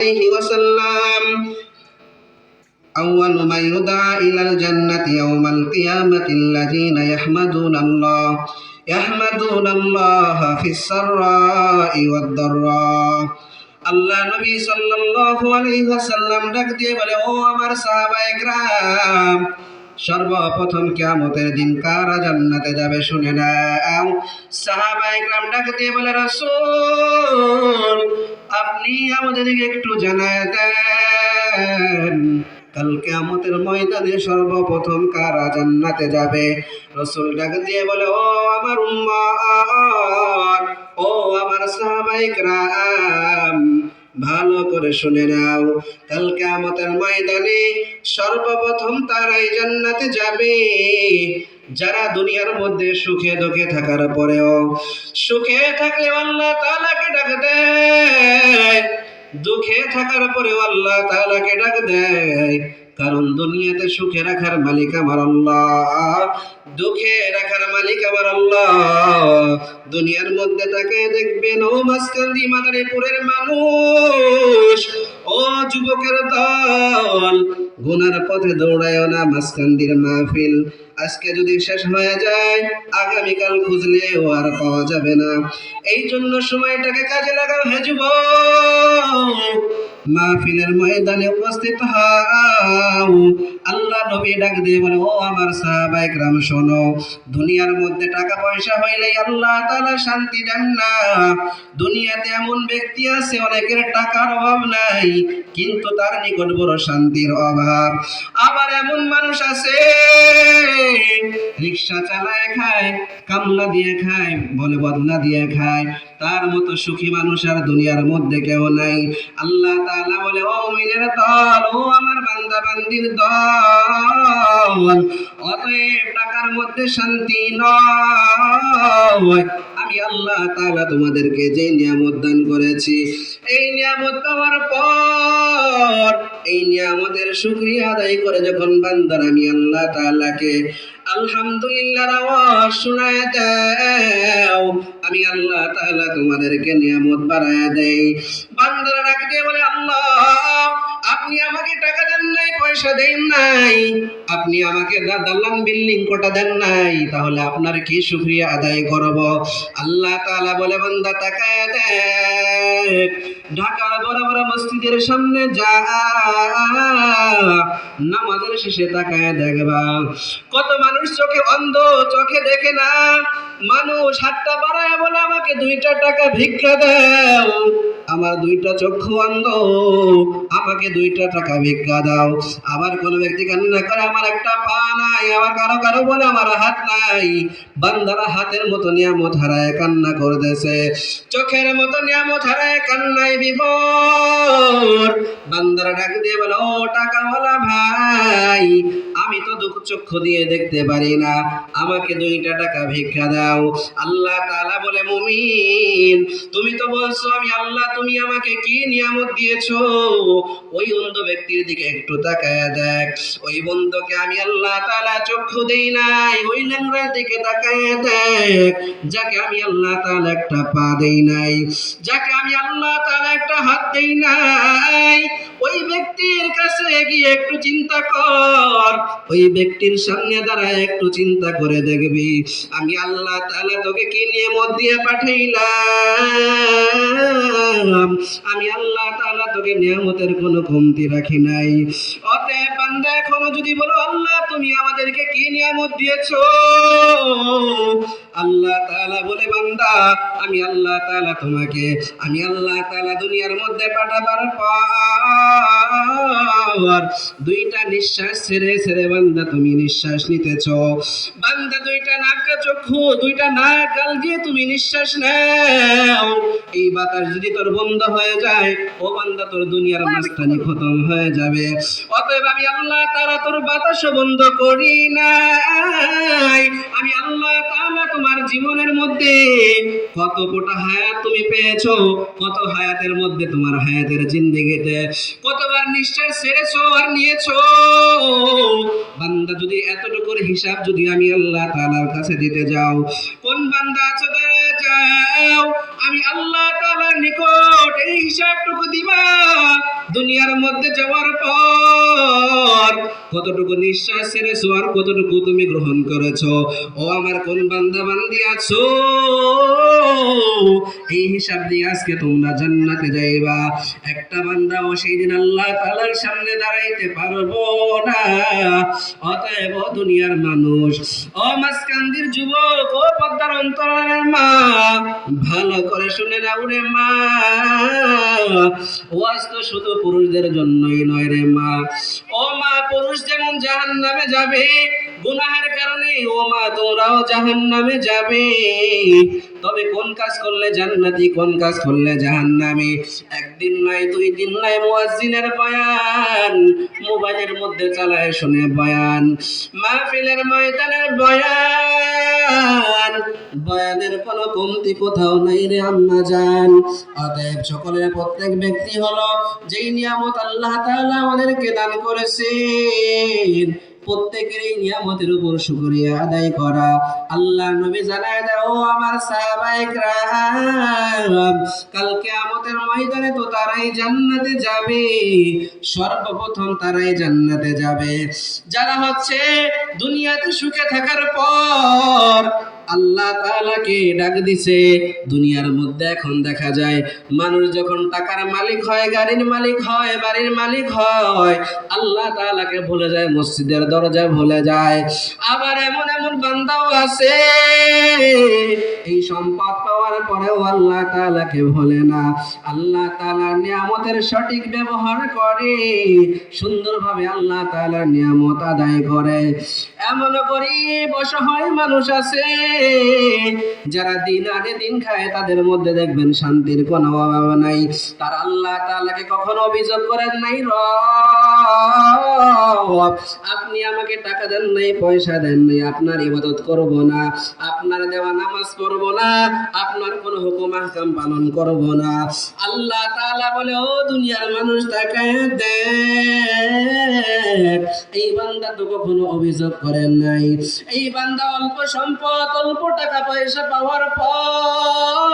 عليه وسلم أول من يدعى إلى الجنة يوم القيامة الذين يحمدون الله في السراء والضراء আল্লাহ নবী সাল্লাল্লাহু আলাইহি ওয়াসাল্লাম ডাক দিয়ে বলে, ও আমার সাহাবায়ে কেরাম, সর্বপ্রথম কিয়ামতের দিন কারা জান্নাতে যাবে শুনে নাও। সাহাবায়ে কেরাম ডাক দিয়ে বলে, রাসূল আপনি আমাদেরকে একটু জানায় দেন, কাল কিয়ামতের ময়দানে সর্বপ্রথম কারা জান্নাতে যাবে। রাসূল ডাক দিয়ে বলে, ও আমার উম্মত, ও আমার সাহাবায়ে কেরাম, ভালো করে শুনে নাও, কাল কিয়ামতের ময়দানে সর্বপ্রথম তারাই জান্নাতে যাবে যারা দুনিয়ার মধ্যে সুখে দুঃখে থাকার পরেও, সুখে থাকলেও আল্লাহ তাআলাকে ডাক দেয়, দুঃখে থাকার পরেও আল্লাহ তাআলাকে ডাক দেয়। কারণ দুনিয়াতে সুখে রাখার মালিক আমার আল্লাহ, দুঃখে রাখার মালিক আমার আল্লাহ। দুনিয়ার মধ্যে তাকে দেখবেন, ও মাসকান্দি মাদারীপুরের মানুষ, ও যুবকের দল, গুনার পথে দৌড়ায়ও না। মাসকান্দির মাহফিল আজকে যদি শেষ হয়ে যায়, আগামীকাল খুঁজলেও আর পাওয়া যাবে না। এই জন্য সময়টাকে কাজে লাগাও হে যুবক, মাহফিলের ময়দানে উপস্থিত হও। আল্লাহ নবী ডাক দিয়ে বলে, ও আমার সাহাবায়ে কেরাম শোনো, দুনিয়ার মধ্যে টাকা পয়সা হইলেই আল্লাহ তাআলা শান্তি দেন না। দুনিয়াতে এমন ব্যক্তি আছে অনেকের টাকার অভাব নাই, কিন্তু তার নিকট বড় শান্তির অভাব। আবার এমন মানুষ আছে রিকশা চালায় খায়, কামলা দিয়ে খায়, বলে বদলা দিয়ে খায়, তার মতো সুখী মানুষ আর দুনিয়ার মধ্যে কেউ নাই। আল্লাহ তাআলা বলে, ও মুমিনের দল, ও আমার বান্দা বান্দির দল, অতএব টাকার মধ্যে শান্তি নয়। আমি আল্লাহ তাআলা তোমাদেরকে যে নিয়ামত দান করেছি, এই নিয়ামত পাওয়ার পর এই নিয়ামতের শুকরিয়া আদায় করে যখন বান্দার আমি আল্লাহ তাআলাকে আলহামদুলিল্লাহর আওয়াজ শোনায় দাও, আমি আল্লাহ তাআলা তোমাদেরকে নিয়ামত বাড়ায়া দেই। বান্দারা ডাক দিয়ে বলে, আল্লাহ আপনি আমাকে টাকা দেন নাই, পয়সা দেন নাই, আপনি আমাকে দালান বিল্ডিং কোটা দেন নাই, তাহলে আপনার কি শুকরিয়া আদায় করব? আল্লাহ তাআলা বলে, বান্দা তাকায় দেখ, ঢাকার বড় বড় মসজিদের সামনে যা, নামাজের শেষে তাকায় দেখবা কত মানুষ চোখে অন্ধ, চোখে দেখে না। মানুষ হাতটা বাড়ায় বলে, আমাকে 2টা টাকা ভিক্ষা দাও, আমার 2টা চক্ষু অন্ধ, আমাকে 2টা টাকা ভিক্ষা দাও। আবার কোন ব্যক্তি কান্না করে, আমার একটা পা নাই, আবার কারো বলে আমার হাত নাই। বান্দারা হাতের মতো নিয়ামত হারায় কান্না করতেছে, চোখের মতো নিয়ামত হারায় কান্নায় বিভোর। বান্দারা ডাক দিয়ে বলে, ও টাকাওয়ালা ভাই, আমি তো চক্ষু দিয়ে দেখতে পারি না, আমাকে 2টা টাকা ভিক্ষা দাও। আল্লাহ তাআলা বলে, মুমিন তুমি তো বলছো আমি আল্লাহ, তুমি আমাকে কি নিয়ামত দিয়েছো? ওই অন্ধ ব্যক্তির দিকে একটু তাকায় দেখ, ওই বন্ধুকে আমি আল্লাহ তাআলা চক্ষু দেই নাই। ওই ল্যাংড়ার দিকে তাকায় দেখ, যাকে আমি আল্লাহ তাআলা একটা পা দেই নাই, যাকে আমি আল্লাহ তাআলা একটা হাত দেই নাই, ওই ব্যক্তির কাছে গিয়ে একটু চিন্তা কর, ওই ব্যক্তির সামনে দাঁড়ায় একটু চিন্তা করে দেখবি আমি আল্লাহ তাআলা তোকে কি নিয়ামত দিয়ে পাঠাইলাম। আমি আল্লাহ তাআলা তোকে নিয়ামতের কোনো কমতি রাখি নাই। অতএব বান্দা এখনো যদি বলো, আল্লাহ তুমি আমাদেরকে কি নিয়ামত দিয়েছো? আল্লাহ তাআলা বলে, বান্দা আমি আল্লাহ তাআলা তোমাকে, আমি আল্লাহ তাআলা দুনিয়ার মধ্যে পাঠাবার পর 2টা নিঃশ্বাস ছেড়ে ছেড়ে বান্দা তুমি নিঃশ্বাস নিতেছো। বান্দা 2টা নাক চক্ষু, 2টা নাক গাল দিয়ে তুমি নিঃশ্বাস নাও। এই বাতাস যদি তোর বন্ধ হয়ে যায়, ও বান্দা তোর দুনিয়ার মাঝখানে খতম হয়ে যাবে। অতএব আমি আল্লাহ তাআলা তোর বাতাসও বন্ধ করি নাই। আমি আল্লাহ তাআলা তোমার জীবনের মধ্যে কত কোটা হায়াত তুমি পেয়েছো, কত হায়াতের মধ্যে তোমার হায়াতের জিন্দেগিতে কতবার নিঃশ্বাস ছেড়েছো আর নিয়েছো। বান্দা যদি এতটুকুর হিসাব যদি আমি আল্লাহ তাআলার কাছে দিতে যাও, কোন বান্দা আছো যাও, আমি আল্লাহ তাআলার নিকট এই হিসাবটুকু দিবা দুনিয়ার মধ্যে যাওয়ার পর কতটুকু নিঃশ্বাস ছেড়েছো আর কতটুকু তুমি গ্রহণ করেছো। ও আমার কোন বান্দা বান্দি আছো, এই হিসাব দিয়ে আজকে তোমরা জান্নাতে যাইবা। একটা বান্দাও সেই দিন আল্লাহ তাআলার সামনে দাঁড়াইতে পারবো না। অতএব দুনিয়ার মানুষ, ও মাসকান্দির যুবক, ও পদ্মার অন্তরের মা, ভালো করে শুনে নাও রে মা, ওয়াজ তো শুধু পুরুষদের জন্যই নয় রে মা। ও মা, পুরুষ যেমন জাহান্নামে যাবে গুনাহের কারণে, ও মা তোমরাও জাহান্নামে যাবে। তবে কোন কাজ করলে জান্নাতি, কোন কাজ করলে জাহান্নামী? একদিন নয়, দুই দিন নয়, মুয়াজ্জিনের বয়ান মোবাইলের মধ্যে চালায় শুনে বয়ান, মাহফিলের ময়দানের বয়ান, বয়ানের কোনো কমতি কোথাও নাই রে আম্মা জান। অতএব সকলের প্রত্যেক ব্যক্তি হলো যেই নিয়ামত আল্লাহ তাআলা আমাদেরকে দান করেছেন, প্রত্যেকের এই নিয়ামতের উপর শুকরিয়া আদায় করা। আল্লাহ নবী জানায় দাও আমার সাহাবায়ে কেরাম, কাল কিয়ামতের ময়দানে তো তারাই জান্নাতে যাবে, সর্বপ্রথম তারাই জান্নাতে যাবে যারা হচ্ছে দুনিয়াতে সুখে থাকার পর আল্লাহ তাআলাকে ডাক দিছে। দুনিয়ার মধ্যে এখন দেখা যায় মানুষ যখন টাকার মালিক হয়, গাড়ির মালিক হয়, বাড়ির মালিক হয়, আল্লাহ তাআলাকে ভুলে যায়, মসজিদের দরজা ভুলে যায়। আবার এমন এমন বান্দাও আছে এই সম্পদ পাওয়ার পরেও আল্লাহ তাআলাকে ভুলে না, আল্লাহ তাআলার নিয়ামতের সঠিক ব্যবহার করে, সুন্দরভাবে আল্লাহ তাআলার নিয়ামত আদায় করে। এমন গরিব অসহায় মানুষ আছে যারা দিন আনে দিন খায়, তাদের মধ্যে দেখবেন শান্তির কোনো অভাব নাই। তারা আল্লাহ তাআলাকে কখনো অভিযোগ করেন নাই, রব আপনি আমাকে টাকা দেন নাই, পয়সা দেন নাই, আপনার ইবাদত করব না, আপনার দেওয়া নামাজ পড়ব না, আপনার কোনো হুকুম আহকাম পালন করব না। আল্লাহ তাআলা বলে, ও দুনিয়ার মানুষ তাকায় দেখ, এই বান্দা তো কখনো অভিযোগ করেন নাই। এই বান্দা অল্প সম্পদ, অল্প টাকা পয়সা পাওয়ার পর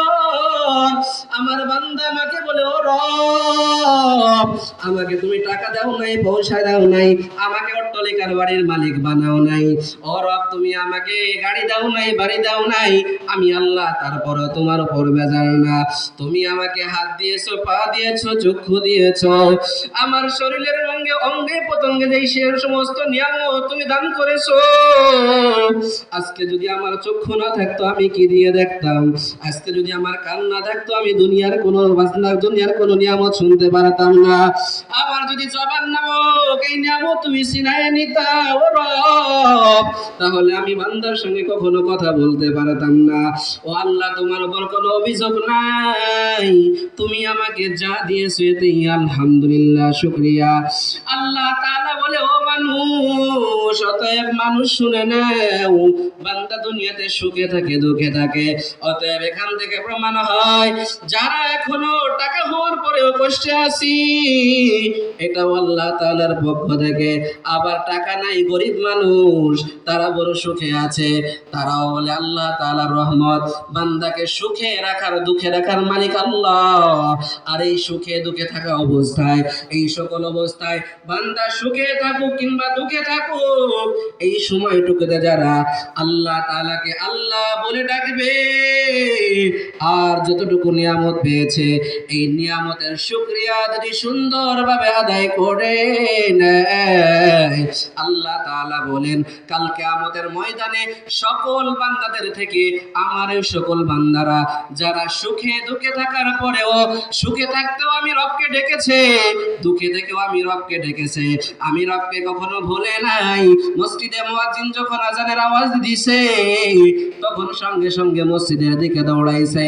আমার বান্দা আমাকে বলে, ও রব আমাকে তুমি টাকা দাও নাই, পয়সা দাও নাই, আমাকে অট্টালিকার বাড়ির মালিক বানাও নাই, ও রব তুমি আমাকে গাড়ি দাও নাই, বাড়ি দাও নাই, আমি আল্লাহ তারপরও তোমার উপর বেজার না। তুমি আমাকে হাত দিয়েছো, পা দিয়েছো, চক্ষু দিয়েছো, আমার শরীরের অঙ্গে অঙ্গে প্রত্যঙ্গে যেই সে সমস্ত নিয়ামত তুমি দান করেছো। আজকে যদি আমার চক্ষু না থাকতো আমি কি দিয়ে দেখতাম? আজকে যদি আমার কান না থাকতো আমি দুনিয়ার কোনো নিয়ামত শুনতে পারতাম না। আবার যদি জবান নামক এই নিয়ামত তুমি ছিনায় নিতা ও রব, তাহলে আমি বান্দার সঙ্গে কখনো কথা বলতে পারতাম না। ও আল্লাহ তোমার উপর কোনো অভিযোগ নাই, তুমি আমাকে যা দিয়েছো এতেই আলহামদুলিল্লাহ, শুকরিয়া। আল্লাহ তাআলা বলে, ও মানুষ, অতএব মানুষ শুনে নাও, বান্দা দুনিয়াতে সুখে থাকে দুঃখে থাকে। অতএব এখান থেকে প্রমাণ হয় যারা এখনো টাকা হওয়ার পরেও কষ্টে আছি, এটাও আল্লাহ তাআলার পক্ষ থেকে। আবার টাকা নাই গরিব মানুষ, তারা বড় সুখে আছে, তারাও বলে আল্লাহ তাআলার রহমত। বান্দাকে সুখে রাখার দুঃখে রাখার মালিক আল্লাহ। আর এই সুখে দুঃখে থাকা অবস্থায়, এই সকল অবস্থায় বান্দা সুখে থাকুক কিংবা দুঃখে থাকুক, এই সময়টুকুতে যারা আল্লাহ তাআলাকে আল্লাহ বলে ডাকবে আর যতটুকু নিয়ামত পেয়েছে এই নিয়ামতের শুকরিয়া যদি সুন্দরভাবে আদায় করে নেয়, আল্লাহ তাআলা বলেন কাল কিয়ামতের ময়দানে সকল বান্দাদের থেকে আমার এই সকল বান্দারা যারা সুখে দুঃখে থাকার পরেও, সুখে থাকতেও আমি রবকে ডেকেছে, দুঃখে থেকেও আমি রবকে ডেকেছে, আমি রবকে কখনো ভুলে নাই। মসজিদে মুয়াজ্জিন যখন আজানের আওয়াজ দিছে তখন সঙ্গে সঙ্গে মসজিদের দিকে দৌড়াইছে।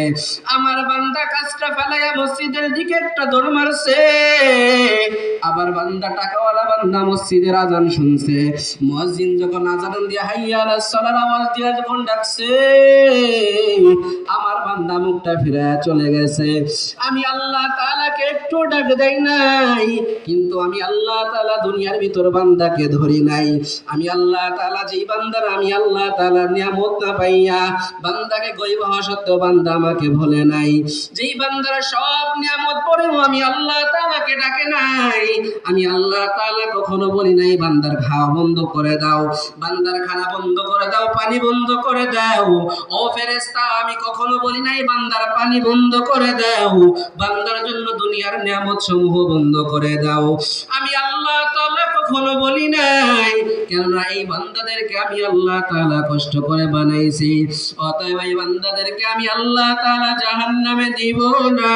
আমার বান্দা কাজটা ফেলাইয়া মসজিদের দিকে একটা দৌড় মারছে, আবার আবার বান্দা টাকাওয়ালা বান্দা মসজিদের আজান শুনছে, মুয়াজ্জিন যখন আজান দিয়ে হাইয়া আলাস সালার আওয়াজ দিয়ে যখন ডাকছে, আমার বান্দা মুখটা ফিরে চলে গেছে। আমি আল্লাহ তাআলাকে একটু ডাক দেই নাই, কিন্তু আমি আল্লাহ তাআলা দুনিয়ার ভিতর বান্দাকে ধরি নাই। আমি আল্লাহ তাআলা যেই বান্দার আমি আল্লাহ তাআলার নিয়ামত না পাইয়া বান্দাকে গয়ব হওয়া সত্ত্বেও বান্দা আমাকে ভোলে নাই, যেই বান্দারা সব নিয়ামত পরেও আমি আল্লাহ তাআলাকে ডাকে নাই, আমি আল্লাহ তাআলা কখনো বলি নাই বান্দার খাওয়া বন্ধ করে দাও, বান্দার খানা বন্ধ করে দাও, পানি বন্ধ করে দাও। ও ফেরেশতা, আমি কখনো বলি নাই বান্দার পানি বন্ধ করে দাও, বান্দার জন্য দুনিয়ার নিয়ামত সমূহ বন্ধ করে দাও। আমি আল্লাহ তাআলা কখনো বলি নাই, কেননা এই বান্দাদেরকে আমি আল্লাহ তাআলা কষ্ট করে বানাইছি। অতএব এই বান্দাদেরকে আমি আল্লাহ তাআলা জাহান্নামে দিব না।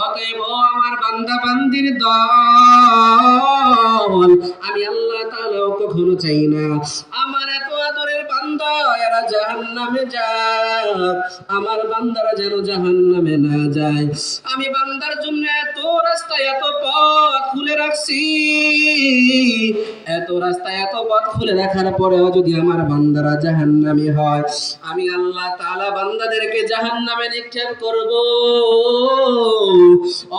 অতএব আমার বান্দা বান্দির দল আমি আল্লাহ তাআলা কখনো চাই না আমার এত আদরের বান্দা এরা জাহান্নামে যাক, আমার বান্দারা যেন জাহান্নামে না যায়। আমি বান্দার জন্য এত রাস্তা এত পথ খুলে রাখছি, এত রাস্তা এত পথ খুলে রাখার পরেও যদি আমার বান্দারা জাহান্নামী হয়, আমি আল্লাহ তাআলা বান্দাদেরকে জাহান্নামে নিক্ষেপ করব।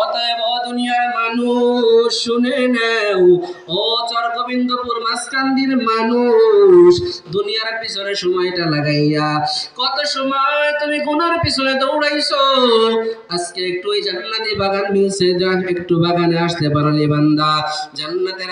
অতএব দুনিয়ার মানুষ শুনে নাও, ও চরগোবিন্দপুর মাসকান্দির মানুষ, দুনিয়ার পিছনে সময়টা লাগাইয়া কত সময় তুমি গুনার পিছনে দৌড়াইছো, আজকে একটু ওই জান্নাতি বাগান মিলছে, যা একটু বাগানে আসতে পারলি বান্দা, জান্নাতের